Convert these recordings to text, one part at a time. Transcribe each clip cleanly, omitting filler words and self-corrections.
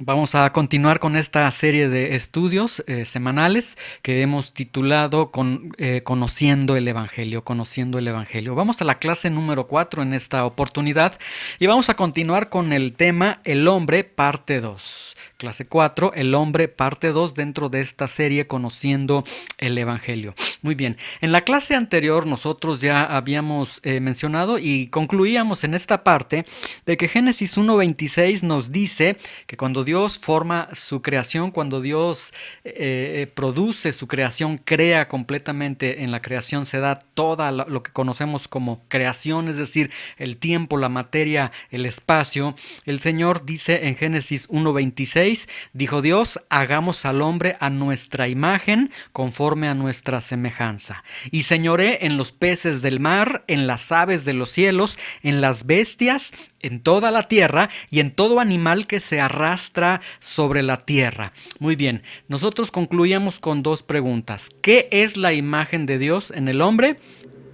Vamos a continuar con esta serie de estudios semanales que hemos titulado Conociendo el Evangelio, Conociendo el Evangelio. Vamos a la clase número 4 en esta oportunidad y vamos a continuar con el tema El hombre, parte 2. Clase 4, El hombre, parte 2 dentro de esta serie Conociendo el Evangelio. Muy bien, en la clase anterior nosotros ya habíamos mencionado y concluíamos en esta parte de que Génesis 1:26 nos dice que cuando Dios forma su creación, cuando Dios produce su creación, crea completamente en la creación, se da toda lo que conocemos como creación, es decir, el tiempo, la materia, el espacio. El Señor dice en Génesis 1:26, dijo Dios, hagamos al hombre a nuestra imagen, conforme a nuestra semejanza. Y señoré en los peces del mar, en las aves de los cielos, en las bestias, en toda la tierra y en todo animal que se arrastra sobre la tierra. Muy bien, nosotros concluíamos con dos preguntas. ¿Qué es la imagen de Dios en el hombre?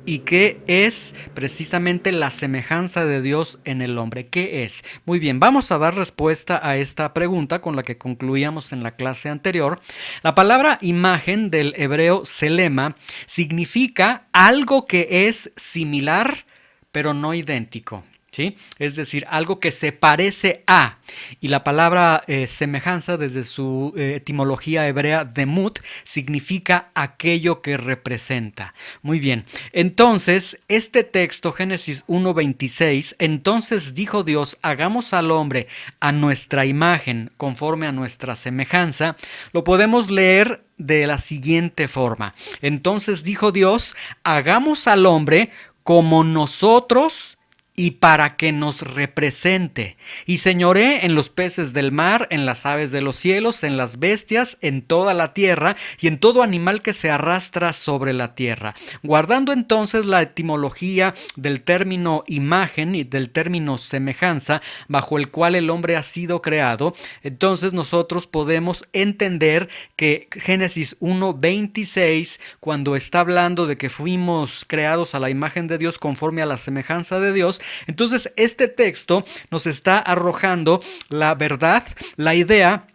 ¿Y qué es precisamente la semejanza de Dios en el hombre? ¿Qué es? Muy bien, vamos a dar respuesta a esta pregunta con la que concluíamos en la clase anterior. La palabra imagen del hebreo selema significa algo que es similar, pero no idéntico. ¿Sí? Es decir, algo que se parece a. Y la palabra semejanza, desde su etimología hebrea demut, significa aquello que representa. Muy bien, entonces este texto, Génesis 1:26, entonces dijo Dios, hagamos al hombre a nuestra imagen, conforme a nuestra semejanza, lo podemos leer de la siguiente forma. Entonces dijo Dios, hagamos al hombre como nosotros y para que nos represente. Y señoré en los peces del mar, en las aves de los cielos, en las bestias, en toda la tierra y en todo animal que se arrastra sobre la tierra. Guardando entonces la etimología del término imagen y del término semejanza, bajo el cual el hombre ha sido creado, entonces nosotros podemos entender que Génesis 1:26, cuando está hablando de que fuimos creados a la imagen de Dios conforme a la semejanza de Dios, entonces este texto nos está arrojando la verdad, la idea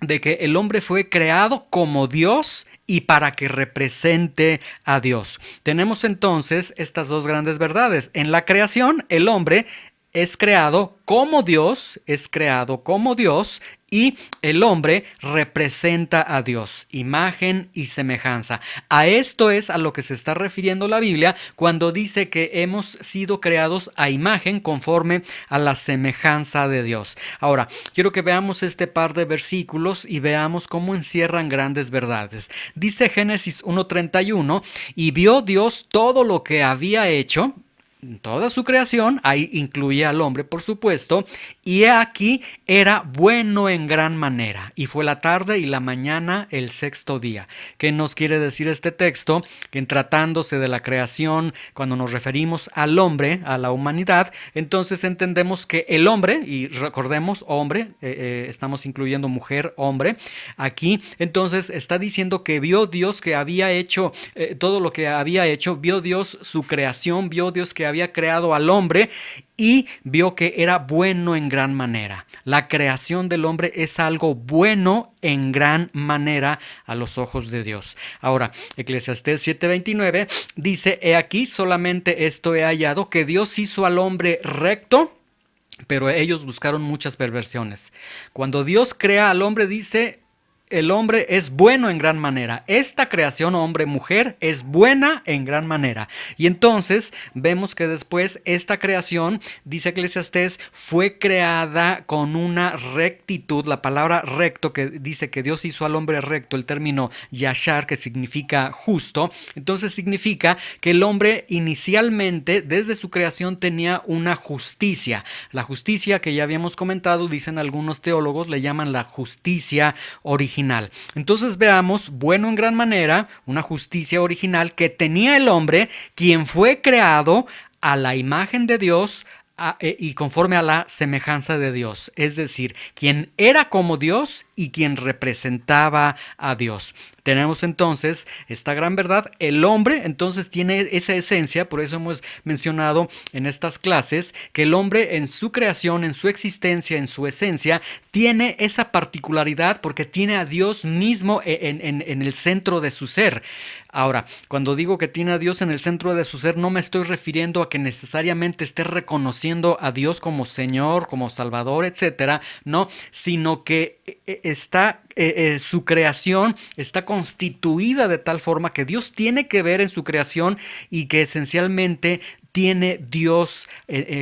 de que el hombre fue creado como Dios y para que represente a Dios. Tenemos entonces estas dos grandes verdades. En la creación, el hombre es creado como Dios, y el hombre representa a Dios, imagen y semejanza. A esto es a lo que se está refiriendo la Biblia cuando dice que hemos sido creados a imagen conforme a la semejanza de Dios. Ahora, quiero que veamos este par de versículos y veamos cómo encierran grandes verdades. Dice Génesis 1:31, y vio Dios todo lo que había hecho, toda su creación, ahí incluía al hombre, por supuesto, y aquí era bueno en gran manera, y fue la tarde y la mañana el sexto día. ¿Qué nos quiere decir este texto? Que en tratándose de la creación, cuando nos referimos al hombre, a la humanidad, entonces entendemos que el hombre, y recordemos hombre, estamos incluyendo mujer, hombre, aquí entonces está diciendo que vio Dios que había hecho todo lo que había hecho, vio Dios su creación, vio Dios que había creado al hombre y vio que era bueno en gran manera. La creación del hombre es algo bueno en gran manera a los ojos de Dios. Ahora, Eclesiastés 7:29 dice, he aquí solamente esto he hallado, que Dios hizo al hombre recto, pero ellos buscaron muchas perversiones. Cuando Dios crea al hombre, dice, el hombre es bueno en gran manera. Esta creación, hombre-mujer, es buena en gran manera. Y entonces vemos que después esta creación, dice Eclesiastés, fue creada con una rectitud. La palabra recto, que dice que Dios hizo al hombre recto, el término yashar, que significa justo, entonces significa que el hombre inicialmente, desde su creación, tenía una justicia. La justicia que ya habíamos comentado, dicen algunos teólogos, le llaman la justicia original. Entonces veamos, bueno en gran manera, una justicia original que tenía el hombre, quien fue creado a la imagen de Dios, y conforme a la semejanza de Dios, es decir, quien era como Dios y quien representaba a Dios. Tenemos entonces esta gran verdad. El hombre entonces tiene esa esencia, por eso hemos mencionado en estas clases que el hombre en su creación, en su existencia, en su esencia, tiene esa particularidad porque tiene a Dios mismo en el centro de su ser. Ahora, cuando digo que tiene a Dios en el centro de su ser, no me estoy refiriendo a que necesariamente esté reconociendo a Dios como Señor, como Salvador, etcétera, no, sino que su creación está constituida de tal forma que Dios tiene que ver en su creación y que esencialmente tiene Dios,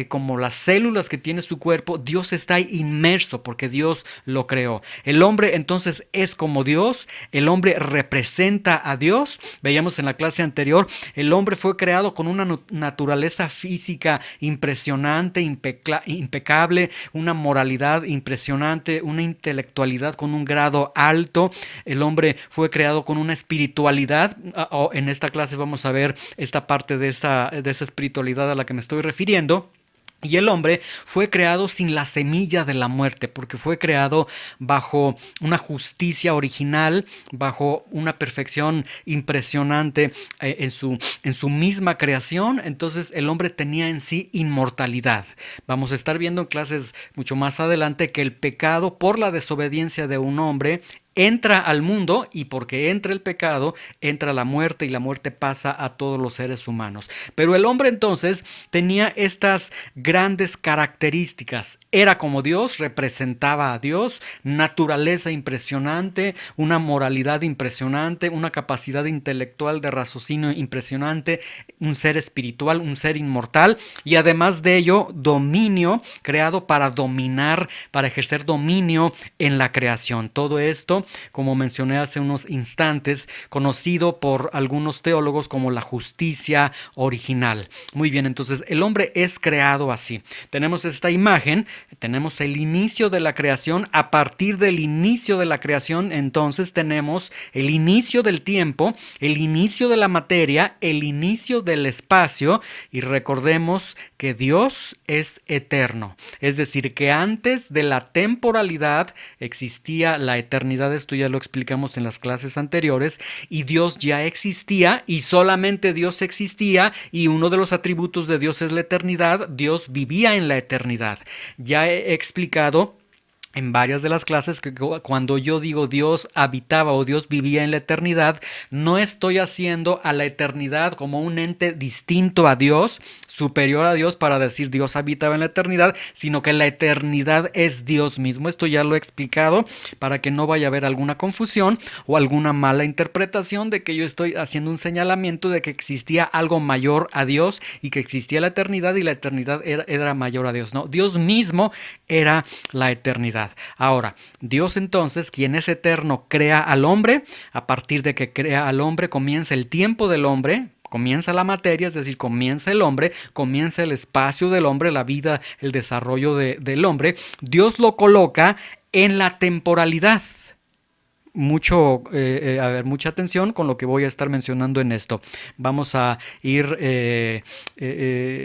como las células que tiene su cuerpo, Dios está ahí inmerso porque Dios lo creó. El hombre entonces es como Dios, el hombre representa a Dios. Veíamos en la clase anterior, el hombre fue creado con una naturaleza física impresionante, impecable, una moralidad impresionante, una intelectualidad con un grado alto. El hombre fue creado con una espiritualidad. En esta clase vamos a ver esta parte de esa espiritualidad a la que me estoy refiriendo. Y el hombre fue creado sin la semilla de la muerte, porque fue creado bajo una justicia original, bajo una perfección impresionante en su misma creación. Entonces el hombre tenía en sí inmortalidad. Vamos a estar viendo en clases mucho más adelante que el pecado por la desobediencia de un hombre entra al mundo, y porque entra el pecado, entra la muerte, y la muerte pasa a todos los seres humanos. Pero el hombre entonces tenía estas grandes características. Era como Dios, representaba a Dios, naturaleza impresionante, una moralidad impresionante, una capacidad intelectual de raciocinio impresionante, un ser espiritual, un ser inmortal, y además de ello, dominio, creado para dominar, para ejercer dominio en la creación. Todo esto, como mencioné hace unos instantes, conocido por algunos teólogos como la justicia original. Muy bien, entonces el hombre es creado así. Tenemos esta imagen, tenemos el inicio de la creación. A partir del inicio de la creación, entonces tenemos el inicio del tiempo, el inicio de la materia, el inicio del espacio, y recordemos que Dios es eterno. Es decir, que antes de la temporalidad existía la eternidad. Esto ya lo explicamos en las clases anteriores, y Dios ya existía, y solamente Dios existía, y uno de los atributos de Dios es la eternidad. Dios vivía en la eternidad. Ya he explicado en varias de las clases que cuando yo digo Dios habitaba o Dios vivía en la eternidad, no estoy haciendo a la eternidad como un ente distinto a Dios, superior a Dios, para decir Dios habitaba en la eternidad, sino que la eternidad es Dios mismo. Esto ya lo he explicado para que no vaya a haber alguna confusión o alguna mala interpretación de que yo estoy haciendo un señalamiento de que existía algo mayor a Dios y que existía la eternidad y la eternidad era mayor a Dios. No, Dios mismo era la eternidad. Ahora, Dios entonces, quien es eterno, crea al hombre. A partir de que crea al hombre, comienza el tiempo del hombre, comienza la materia, es decir, comienza el hombre, comienza el espacio del hombre, la vida, el desarrollo del hombre. Dios lo coloca en la temporalidad. Mucha atención con lo que voy a estar mencionando en esto. Vamos a ir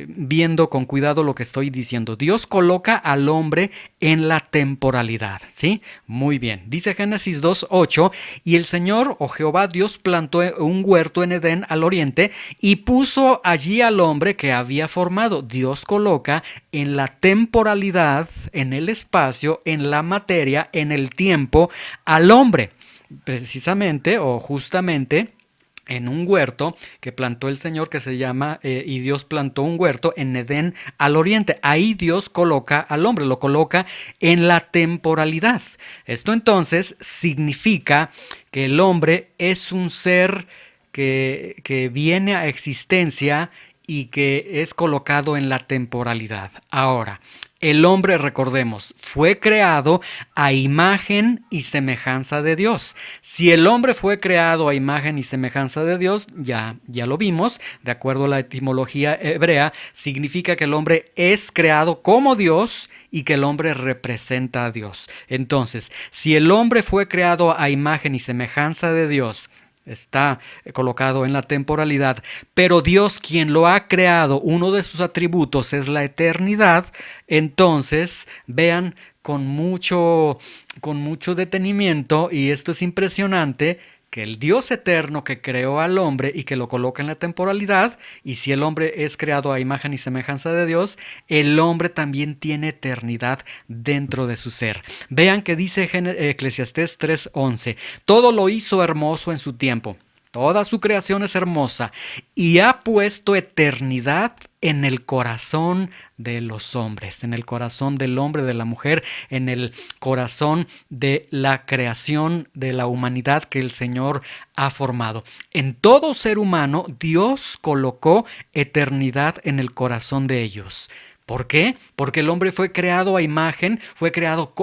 viendo con cuidado lo que estoy diciendo. Dios coloca al hombre en la temporalidad, ¿sí? Muy bien. Dice Génesis 2:8, y el Señor, o Jehová Dios, plantó un huerto en Edén al oriente y puso allí al hombre que había formado. Dios coloca en la temporalidad, en el espacio, en la materia, en el tiempo, al hombre. Precisamente o justamente en un huerto que plantó el Señor, que se llama, y Dios plantó un huerto en Edén al oriente. Ahí Dios coloca al hombre, lo coloca en la temporalidad. Esto entonces significa que el hombre es un ser que viene a existencia y que es colocado en la temporalidad. Ahora, el hombre, recordemos, fue creado a imagen y semejanza de Dios. Si el hombre fue creado a imagen y semejanza de Dios, ya lo vimos, de acuerdo a la etimología hebrea, significa que el hombre es creado como Dios y que el hombre representa a Dios. Entonces, si el hombre fue creado a imagen y semejanza de Dios, está colocado en la temporalidad, pero Dios, quien lo ha creado, uno de sus atributos es la eternidad. Entonces vean con mucho detenimiento, y esto es impresionante, que el Dios eterno que creó al hombre y que lo coloca en la temporalidad, y si el hombre es creado a imagen y semejanza de Dios, el hombre también tiene eternidad dentro de su ser. Vean que dice Eclesiastés 3:11, todo lo hizo hermoso en su tiempo. Toda su creación es hermosa y ha puesto eternidad en el corazón de los hombres, en el corazón del hombre, de la mujer, en el corazón de la creación de la humanidad que el Señor ha formado. En todo ser humano, Dios colocó eternidad en el corazón de ellos. ¿Por qué? Porque el hombre fue creado a imagen,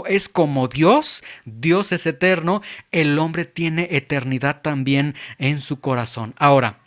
es como Dios, Dios es eterno, el hombre tiene eternidad también en su corazón. Ahora,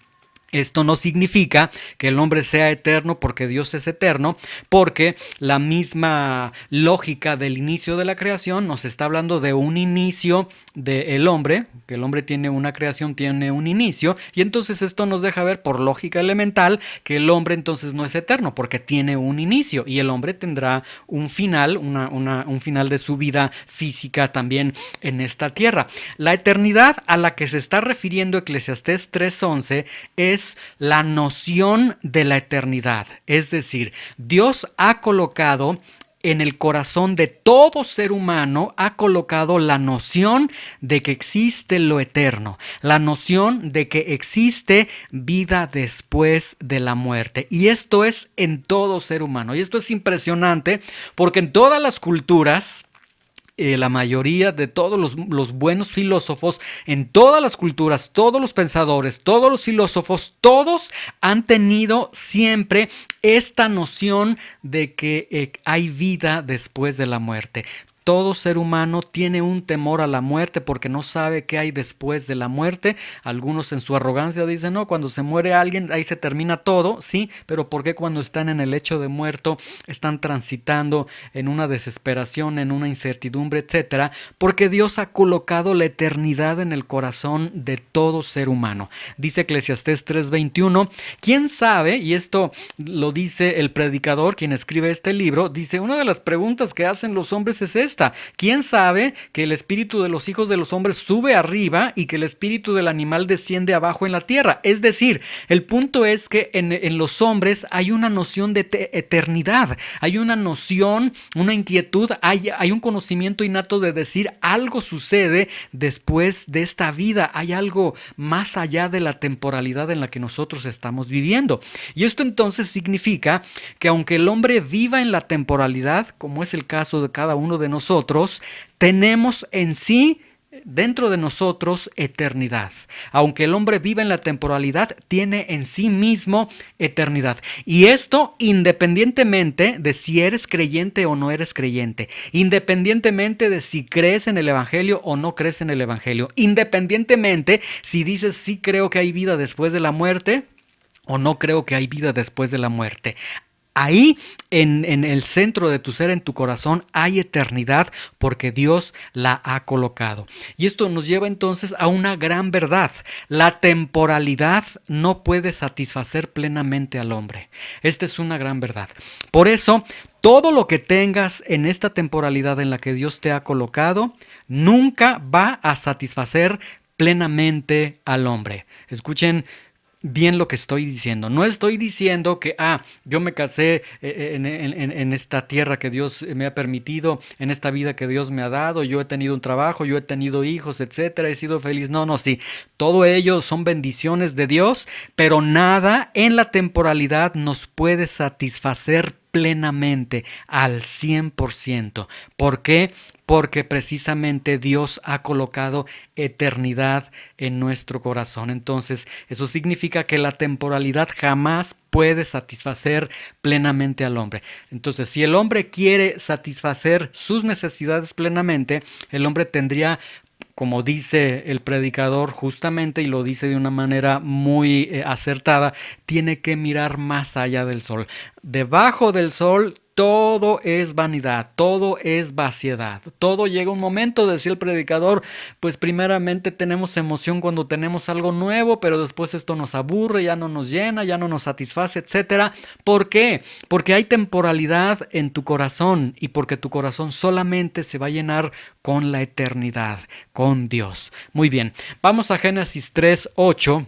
esto no significa que el hombre sea eterno porque Dios es eterno, porque la misma lógica del inicio de la creación nos está hablando de un inicio del hombre, que el hombre tiene una creación, tiene un inicio, y entonces esto nos deja ver por lógica elemental que el hombre entonces no es eterno porque tiene un inicio y el hombre tendrá un final, un final de su vida física también en esta tierra. La eternidad a la que se está refiriendo Eclesiastés 3:11 es la noción de la eternidad. Es decir, Dios ha colocado en el corazón de todo ser humano, ha colocado la noción de que existe lo eterno, la noción de que existe vida después de la muerte. Y esto es en todo ser humano. Y esto es impresionante porque en todas las culturas, la mayoría de todos los buenos filósofos, en todas las culturas, todos los pensadores, todos los filósofos, todos han tenido siempre esta noción de que hay vida después de la muerte. Todo ser humano tiene un temor a la muerte porque no sabe qué hay después de la muerte. Algunos en su arrogancia dicen, no, cuando se muere alguien, ahí se termina todo, sí, pero ¿por qué cuando están en el lecho de muerto están transitando en una desesperación, en una incertidumbre, etcétera? Porque Dios ha colocado la eternidad en el corazón de todo ser humano. Dice Eclesiastés 3:21, ¿quién sabe? Y esto lo dice el predicador, quien escribe este libro, dice, una de las preguntas que hacen los hombres es esta: ¿quién sabe que el espíritu de los hijos de los hombres sube arriba y que el espíritu del animal desciende abajo en la tierra? Es decir, el punto es que en los hombres hay una noción de eternidad, hay una noción, una inquietud, hay un conocimiento innato de decir algo sucede después de esta vida, hay algo más allá de la temporalidad en la que nosotros estamos viviendo. Y esto entonces significa que aunque el hombre viva en la temporalidad, como es el caso de cada uno de nosotros, tenemos en sí, dentro de nosotros, eternidad. Aunque el hombre viva en la temporalidad, tiene en sí mismo eternidad. Y esto independientemente de si eres creyente o no eres creyente, independientemente de si crees en el Evangelio o no crees en el Evangelio, independientemente si dices sí creo que hay vida después de la muerte o no creo que hay vida después de la muerte. Ahí, en el centro de tu ser, en tu corazón, hay eternidad porque Dios la ha colocado. Y esto nos lleva entonces a una gran verdad. La temporalidad no puede satisfacer plenamente al hombre. Esta es una gran verdad. Por eso, todo lo que tengas en esta temporalidad en la que Dios te ha colocado, nunca va a satisfacer plenamente al hombre. Escuchen bien lo que estoy diciendo. No estoy diciendo que yo me casé en esta tierra que Dios me ha permitido, en esta vida que Dios me ha dado, yo he tenido un trabajo, yo he tenido hijos, etcétera, he sido feliz. No, sí. Todo ello son bendiciones de Dios, pero nada en la temporalidad nos puede satisfacer plenamente al 100%. ¿Por qué? Porque precisamente Dios ha colocado eternidad en nuestro corazón. Entonces, eso significa que la temporalidad jamás puede satisfacer plenamente al hombre. Entonces, si el hombre quiere satisfacer sus necesidades plenamente, el hombre tendría, como dice el predicador justamente, y lo dice de una manera muy acertada, tiene que mirar más allá del sol. Debajo del sol todo es vanidad, todo es vaciedad, todo llega un momento, decía el predicador, pues primeramente tenemos emoción cuando tenemos algo nuevo, pero después esto nos aburre, ya no nos llena, ya no nos satisface, etcétera. ¿Por qué? Porque hay temporalidad en tu corazón y porque tu corazón solamente se va a llenar con la eternidad, con Dios. Muy bien, vamos a Génesis 3:8.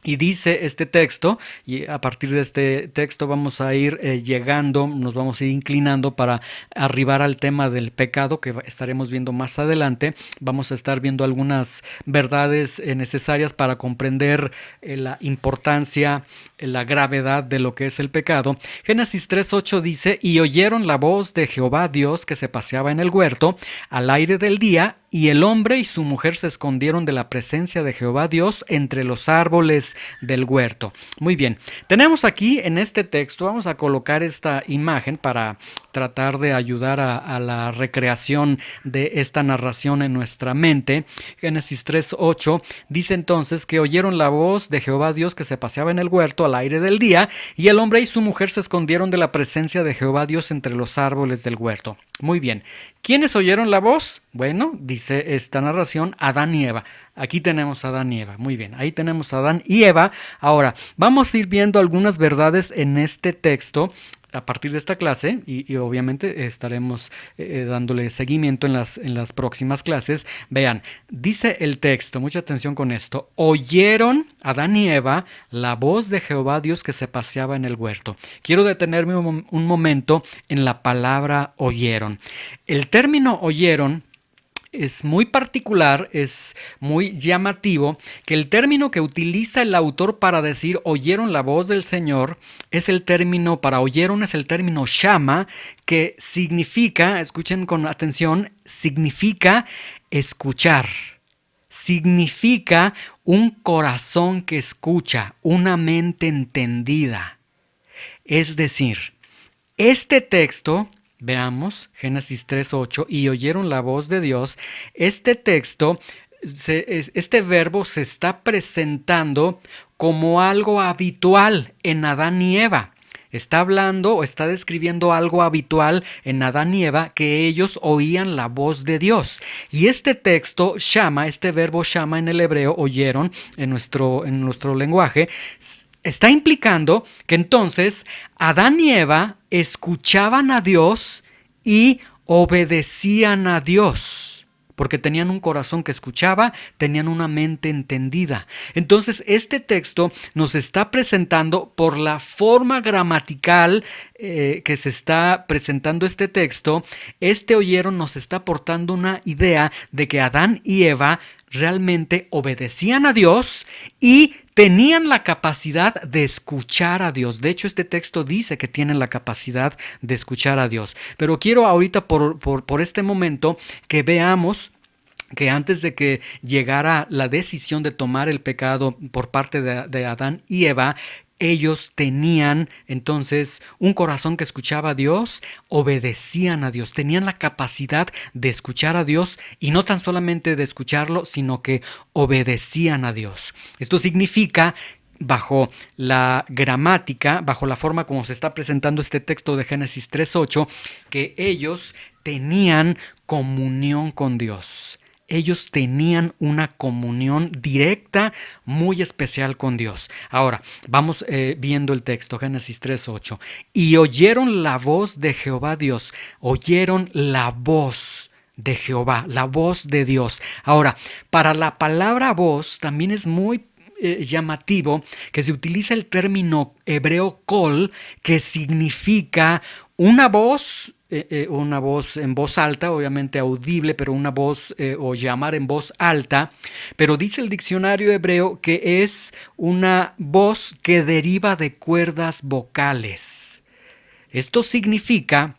Y dice este texto, y a partir de este texto vamos a ir llegando, nos vamos a ir inclinando para arribar al tema del pecado que estaremos viendo más adelante. Vamos a estar viendo algunas verdades necesarias para comprender la importancia, la gravedad de lo que es el pecado. Génesis 3:8 dice: y oyeron la voz de Jehová Dios que se paseaba en el huerto al aire del día, y el hombre y su mujer se escondieron de la presencia de Jehová Dios entre los árboles del huerto. Muy bien, tenemos aquí en este texto, vamos a colocar esta imagen para tratar de ayudar a la recreación de esta narración en nuestra mente. Génesis 3:8 dice entonces que oyeron la voz de Jehová Dios que se paseaba en el huerto al aire del día, y el hombre y su mujer se escondieron de la presencia de Jehová Dios entre los árboles del huerto. Muy bien, ¿quiénes oyeron la voz? Bueno, dice esta narración, Adán y Eva. Aquí tenemos a Adán y Eva. Muy bien, ahí tenemos a Adán y Eva. Ahora, vamos a ir viendo algunas verdades en este texto a partir de esta clase y obviamente estaremos dándole seguimiento en las próximas clases. Vean, dice el texto, mucha atención con esto: oyeron Adán y Eva la voz de Jehová Dios que se paseaba en el huerto. Quiero detenerme un momento en la palabra oyeron. El término oyeron es muy particular, es muy llamativo, que el término que utiliza el autor para decir oyeron la voz del Señor es el término, para oyeron es el término shama, que significa, escuchen con atención, significa escuchar. Significa un corazón que escucha, una mente entendida. Es decir, este texto, veamos, Génesis 3:8, y oyeron la voz de Dios. Este texto, este verbo se está presentando como algo habitual en Adán y Eva. Está hablando o está describiendo algo habitual en Adán y Eva, que ellos oían la voz de Dios. Y este texto, shama, este verbo shama en el hebreo, oyeron en nuestro lenguaje, está implicando que entonces Adán y Eva escuchaban a Dios y obedecían a Dios, porque tenían un corazón que escuchaba, tenían una mente entendida. Entonces, este texto nos está presentando, por la forma gramatical que se está presentando este texto, este oyeron nos está aportando una idea de que Adán y Eva realmente obedecían a Dios y tenían la capacidad de escuchar a Dios. De hecho, este texto dice que tienen la capacidad de escuchar a Dios. Pero quiero ahorita por este momento que veamos que antes de que llegara la decisión de tomar el pecado por parte de Adán y Eva, ellos tenían entonces un corazón que escuchaba a Dios, obedecían a Dios, tenían la capacidad de escuchar a Dios, y no tan solamente de escucharlo, sino que obedecían a Dios. Esto significa, bajo la gramática, bajo la forma como se está presentando este texto de Génesis 3:8, que ellos tenían comunión con Dios. Ellos tenían una comunión directa, muy especial con Dios. Ahora, vamos viendo el texto, Génesis 3:8. Y oyeron la voz de Jehová Dios. Oyeron la voz de Jehová, la voz de Dios. Ahora, para la palabra voz también es muy llamativo que se utiliza el término hebreo kol, que significa una voz en voz alta, obviamente audible, pero una voz o llamar en voz alta. Pero dice el diccionario hebreo que es una voz que deriva de cuerdas vocales. Esto significa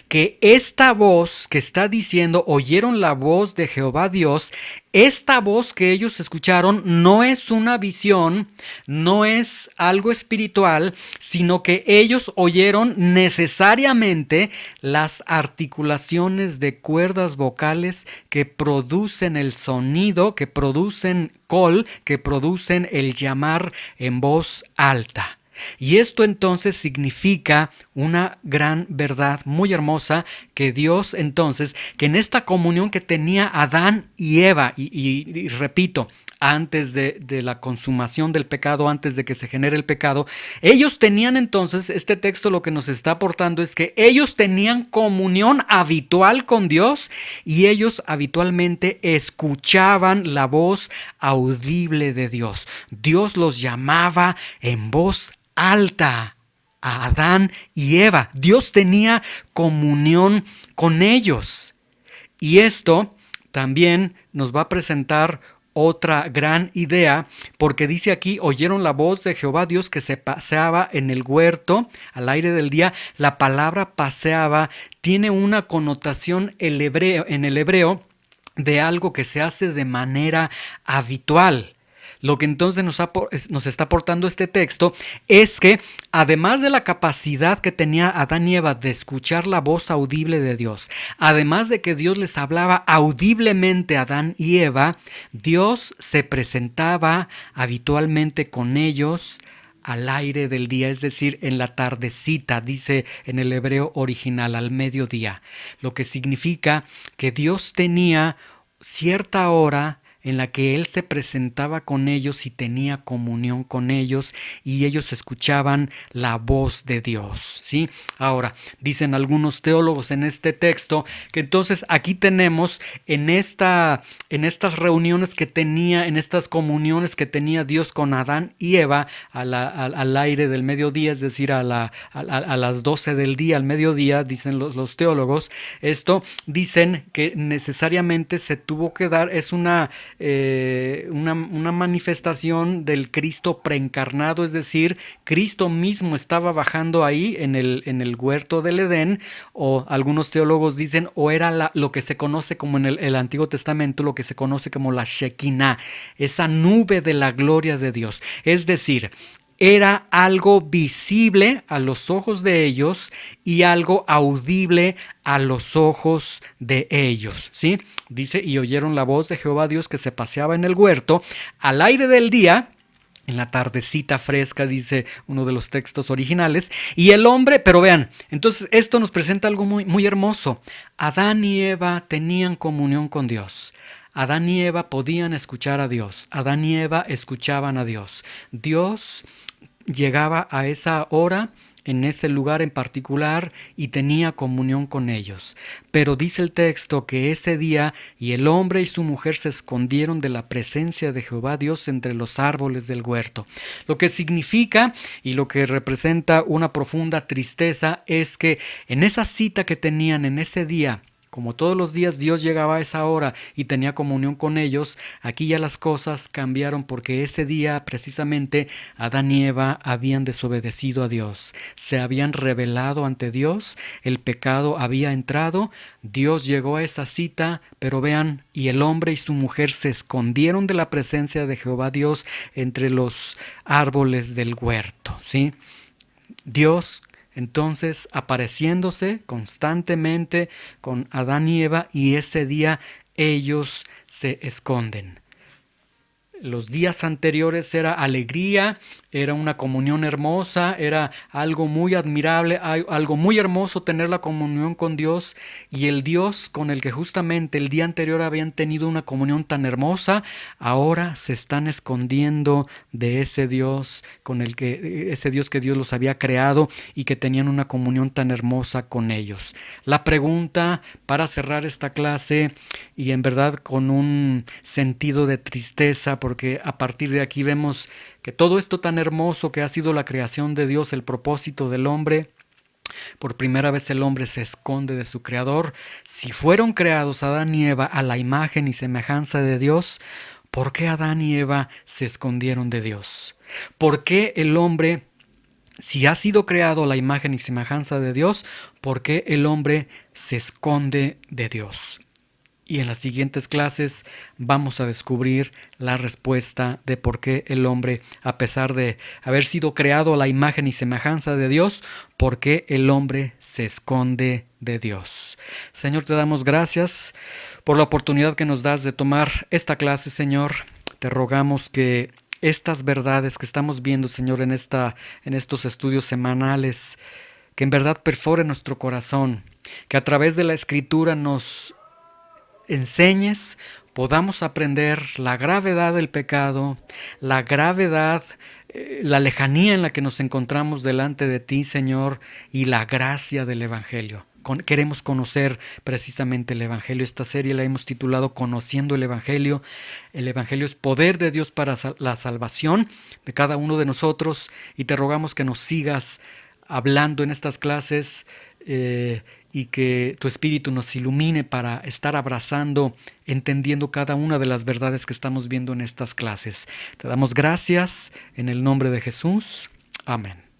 que esta voz que está diciendo oyeron la voz de Jehová Dios, esta voz que ellos escucharon no es una visión, no es algo espiritual, sino que ellos oyeron necesariamente las articulaciones de cuerdas vocales que producen el sonido, que producen kol, que producen el llamar en voz alta. Y esto entonces significa una gran verdad muy hermosa que Dios entonces, que en esta comunión que tenía Adán y Eva, y repito, antes de la consumación del pecado, antes de que se genere el pecado, ellos tenían entonces, este texto lo que nos está aportando es que ellos tenían comunión habitual con Dios y ellos habitualmente escuchaban la voz audible de Dios. Dios los llamaba en voz alta a Adán y Eva. Dios tenía comunión con ellos. Y esto también nos va a presentar otra gran idea, porque dice aquí, oyeron la voz de Jehová Dios que se paseaba en el huerto al aire del día. La palabra paseaba tiene una connotación en el hebreo de algo que se hace de manera habitual. Lo que entonces nos está aportando este texto es que además de la capacidad que tenía Adán y Eva de escuchar la voz audible de Dios, además de que Dios les hablaba audiblemente a Adán y Eva, Dios se presentaba habitualmente con ellos al aire del día, es decir, en la tardecita, dice en el hebreo original, al mediodía, lo que significa que Dios tenía cierta hora en la que Él se presentaba con ellos y tenía comunión con ellos y ellos escuchaban la voz de Dios, ¿sí? Ahora, dicen algunos teólogos en este texto que entonces aquí tenemos en estas reuniones que tenía, en estas comuniones que tenía Dios con Adán y Eva al aire del mediodía, es decir, a las 12 del día, al mediodía, dicen los teólogos, esto dicen que necesariamente se tuvo que dar, es una manifestación del Cristo preencarnado, es decir, Cristo mismo estaba bajando ahí en el huerto del Edén, o algunos teólogos dicen, o era lo que se conoce como en el Antiguo Testamento, lo que se conoce como la Shekinah, esa nube de la gloria de Dios. Es decir, era algo visible a los ojos de ellos y algo audible a los ojos de ellos, ¿sí? Dice, y oyeron la voz de Jehová Dios que se paseaba en el huerto al aire del día, en la tardecita fresca, dice uno de los textos originales, y el hombre, pero vean, entonces esto nos presenta algo muy, muy hermoso. Adán y Eva tenían comunión con Dios. Adán y Eva podían escuchar a Dios. Adán y Eva escuchaban a Dios. Dios llegaba a esa hora en ese lugar en particular y tenía comunión con ellos. Pero dice el texto que ese día y el hombre y su mujer se escondieron de la presencia de Jehová Dios entre los árboles del huerto. Lo que significa y lo que representa una profunda tristeza es que en esa cita que tenían en ese día, como todos los días Dios llegaba a esa hora y tenía comunión con ellos, aquí ya las cosas cambiaron porque ese día precisamente Adán y Eva habían desobedecido a Dios, se habían rebelado ante Dios, el pecado había entrado, Dios llegó a esa cita, pero vean, y el hombre y su mujer se escondieron de la presencia de Jehová Dios entre los árboles del huerto, ¿sí? Dios entonces apareciéndose constantemente con Adán y Eva, y ese día ellos se esconden. Los días anteriores era alegría, era una comunión hermosa, era algo muy admirable, algo muy hermoso tener la comunión con Dios, y el Dios con el que justamente el día anterior habían tenido una comunión tan hermosa, ahora se están escondiendo de ese Dios ese Dios que Dios los había creado y que tenían una comunión tan hermosa con ellos. La pregunta para cerrar esta clase, y en verdad con un sentido de tristeza, porque a partir de aquí vemos que todo esto tan hermoso que ha sido la creación de Dios, el propósito del hombre, por primera vez el hombre se esconde de su creador. Si fueron creados Adán y Eva a la imagen y semejanza de Dios, ¿por qué Adán y Eva se escondieron de Dios? ¿Por qué el hombre, si ha sido creado a la imagen y semejanza de Dios, por qué el hombre se esconde de Dios? Y en las siguientes clases vamos a descubrir la respuesta de por qué el hombre, a pesar de haber sido creado a la imagen y semejanza de Dios, por qué el hombre se esconde de Dios. Señor, te damos gracias por la oportunidad que nos das de tomar esta clase, Señor. Te rogamos que estas verdades que estamos viendo, Señor, en estos estudios semanales, que en verdad perforen nuestro corazón, que a través de la Escritura nos enseñes, podamos aprender la gravedad del pecado, la gravedad, la lejanía en la que nos encontramos delante de ti, Señor, y la gracia del Evangelio. Queremos conocer precisamente el Evangelio. Esta serie la hemos titulado Conociendo el Evangelio. El Evangelio es poder de Dios para la salvación de cada uno de nosotros, y te rogamos que nos sigas hablando en estas clases, y que tu Espíritu nos ilumine para estar abrazando, entendiendo cada una de las verdades que estamos viendo en estas clases. Te damos gracias en el nombre de Jesús. Amén.